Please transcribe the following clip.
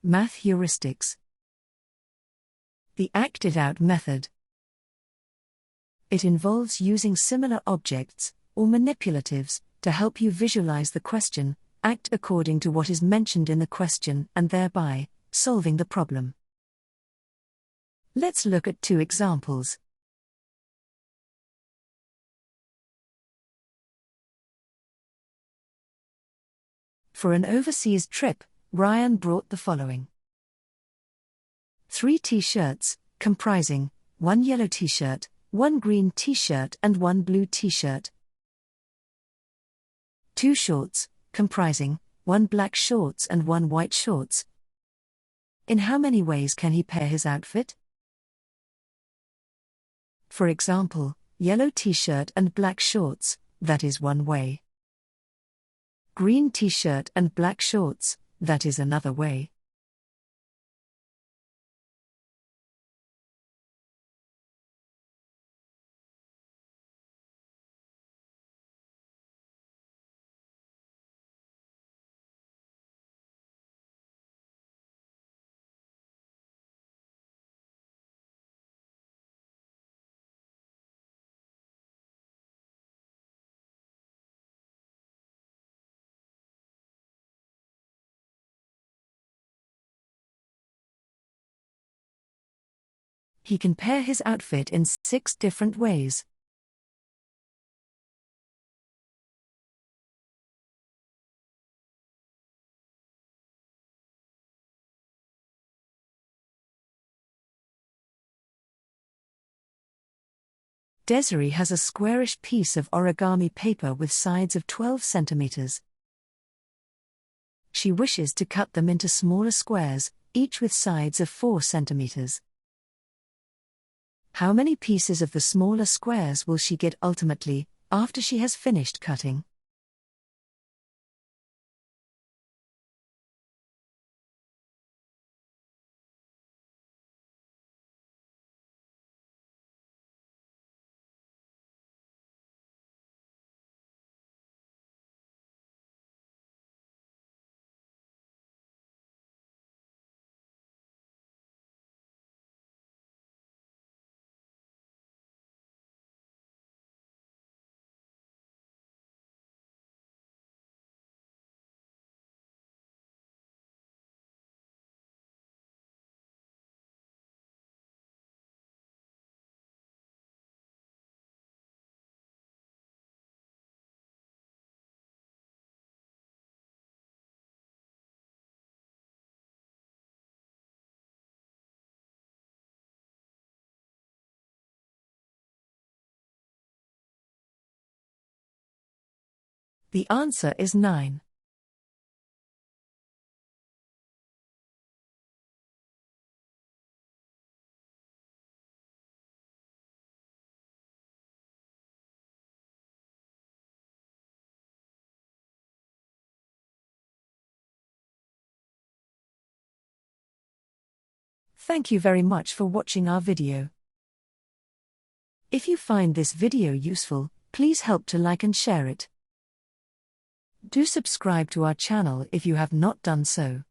Math Heuristics. The acted-out method. It involves using similar objects, or manipulatives, to help you visualize the question, act according to what is mentioned in the question, and thereby, solving the problem. Let's look at 2 examples. For an overseas trip, Ryan brought the following: 3 t-shirts, comprising 1 yellow t-shirt, 1 green t-shirt and 1 blue t-shirt. 2 shorts, comprising 1 black shorts and 1 white shorts. In how many ways can he pair his outfit? For example, yellow t-shirt and black shorts, that is 1 way. Green t-shirt and black shorts, that is another way. He can pair his outfit in 6 different ways. Desiree has a squarish piece of origami paper with sides of 12 centimeters. She wishes to cut them into smaller squares, each with sides of 4 centimeters. How many pieces of the smaller squares will she get ultimately, after she has finished cutting? The answer is 9. Thank you very much for watching our video. If you find this video useful, please help to like and share it. Do subscribe to our channel if you have not done so.